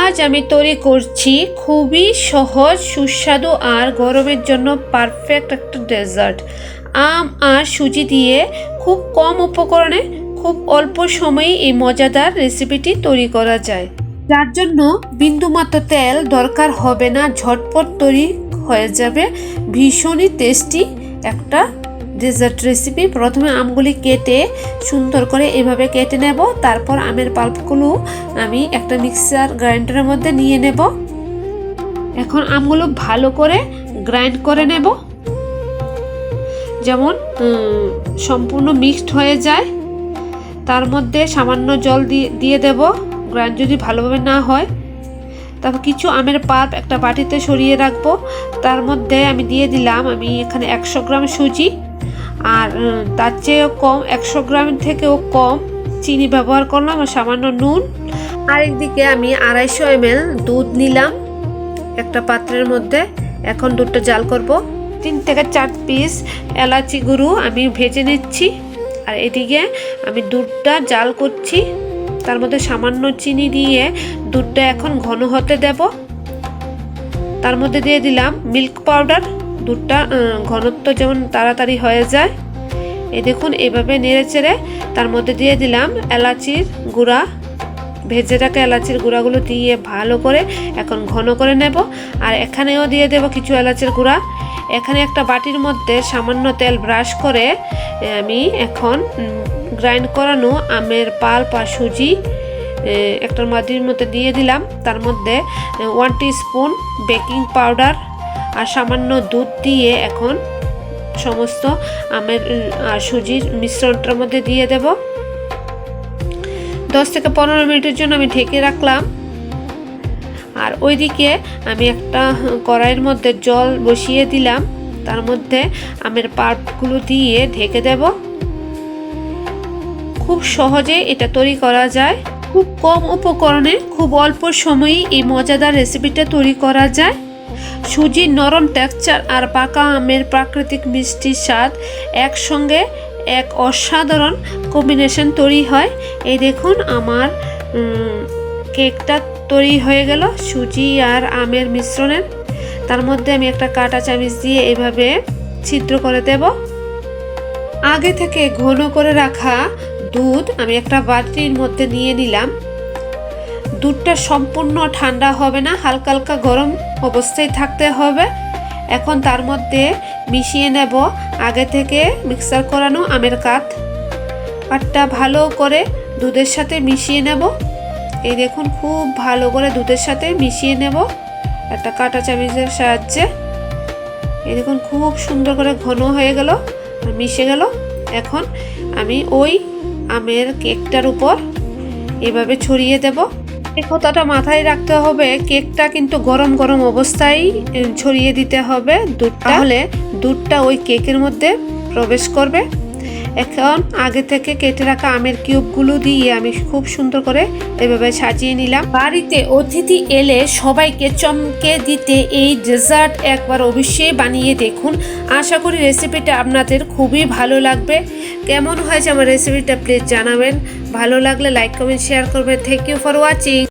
আজ আমি তৈরি করছি খুবই সহজ সুস্বাদু আর গরমের জন্য পারফেক্ট একটা ডেজার্ট। আম আর সুজি দিয়ে খুব কম উপকরণে খুব অল্প সময়ে এই মজাদার রেসিপিটি তৈরি করা যায়, যার জন্য বিন্দুমাত্র তেল দরকার হবে না। ঝটপট তৈরি হয়ে যাবে ভীষণই টেস্টি একটা ডেজার্ট রেসিপি। প্রথমে আমগুলি কেটে সুন্দর করে এভাবে কেটে নেব। তারপর আমের পাল্পগুলো আমি একটা মিক্সার গ্রাইন্ডারের মধ্যে নিয়ে নেব। এখন আমগুলো ভালো করে গ্রাইন্ড করে নেব, যেমন সম্পূর্ণ মিক্সড হয়ে যায়। তার মধ্যে সামান্য জল দিয়ে দেব গ্রাইন্ড যদি ভালোভাবে না হয়। তারপর কিছু আমের পাল্প একটা বাটিতে সরিয়ে রাখবো। তার মধ্যে আমি দিয়ে দিলাম আমি এখানে 100 গ্রাম সুজি, আর তার চেয়েও কম 100 গ্রামের থেকেও কম চিনি ব্যবহার করলাম, আর সামান্য নুন। আরেকদিকে আমি 250 ml দুধ নিলাম একটা পাত্রের মধ্যে। এখন দুধটা জাল করব। 3 থেকে 4 পিস এলাচি গুঁড়ো আমি ভেজে নিচ্ছি, আর এদিকে আমি দুধটা জাল করছি। তার মধ্যে সামান্য চিনি দিয়ে দুধটা এখন ঘন হতে দেব। তার মধ্যে দিয়ে দিলাম মিল্ক পাউডার। দুধটা ঘনত্ব যেমন তাড়াতাড়ি হয়ে যায়। এই দেখুন এভাবে নেড়ে চেড়ে তার মধ্যে দিয়ে দিলাম এলাচির গুঁড়া। ভেজে রাখা এলাচির গুঁড়াগুলো দিয়ে ভালো করে এখন ঘন করে নেব। আর এখানেও দিয়ে দেব কিছু এলাচের গুঁড়া। এখানে একটা বাটির মধ্যে সামান্য তেল ব্রাশ করে আমি এখন গ্রাইন্ড করানো আমের পাল্প আর সুজি একটা বাটির মধ্যে দিয়ে দিলাম। তার মধ্যে 1 টিস্পুন বেকিং পাউডার আর সামান্য দুধ দিয়ে এখন সমস্ত আমের আর সুজির মিশ্রণটার মধ্যে দিয়ে দেব। 10 থেকে 15 মিনিটের জন্য আমি ঢেকে রাখলাম। আর ওইদিকে আমি একটা কড়াইয়ের মধ্যে জল বসিয়ে দিলাম। তার মধ্যে আমের পাল্পগুলো দিয়ে ঢেকে দেব। খুব সহজে এটা তৈরি করা যায়। খুব কম উপকরণে খুব অল্প সময়ে এই মজাদার রেসিপিটা তৈরি করা যায়। সুজির নরম টেক্সচার আর পাকা আমের প্রাকৃতিক মিষ্টি স্বাদ একসঙ্গে এক অসাধারণ কম্বিনেশন তৈরি হয়। এই দেখুন আমার কেকটা তৈরি হয়ে গেল সুজি আর আমের মিশ্রণের। তার মধ্যে আমি একটা কাঁটা চামচ দিয়ে এভাবে ছিদ্র করে দেব। আগে থেকে ঘন করে রাখা দুধ আমি একটা বাটির মধ্যে নিয়ে নিলাম। দুধটা সম্পূর্ণ ঠান্ডা হবে না, হালকা হালকা গরম অবস্থায় থাকতে হবে। এখন তার মধ্যে মিশিয়ে নেব আগে থেকে মিক্সার করানো আমের কাঠটা ভালো করে দুধের সাথে মিশিয়ে নেব। এই দেখুন খুব ভালো করে দুধের সাথে মিশিয়ে নেব একটা কাঁটা চামচের সাহায্যে। এই দেখুন খুব সুন্দর করে ঘন হয়ে গেল, মিশে গেল। এখন আমি ওই আমের কেকটার উপর এভাবে ছড়িয়ে দেব। এই কথাটা মাথায় রাখতে হবে, কেকটা কিন্তু গরম গরম অবস্থায় ছড়িয়ে দিতে হবে দুধটা, তাহলে দুধটা ওই কেকের মধ্যে প্রবেশ করবে। এখন আগে থেকে কেটে রাখা আমের কিউবগুলো দিয়ে আমি খুব সুন্দর করে এভাবে সাজিয়ে নিলাম। বাড়িতে অতিথি এলে সবাইকে চমকে দিতে এই ডেজার্ট একবার অবশ্যই বানিয়ে দেখুন। আশা করি রেসিপিটা আপনাদের খুবই ভালো লাগবে। কেমন হয়েছে আমার রেসিপিটা প্লিজ জানাবেন। ভালো লাগলে লাইক কমেন্ট শেয়ার করবেন। Thank you for watching.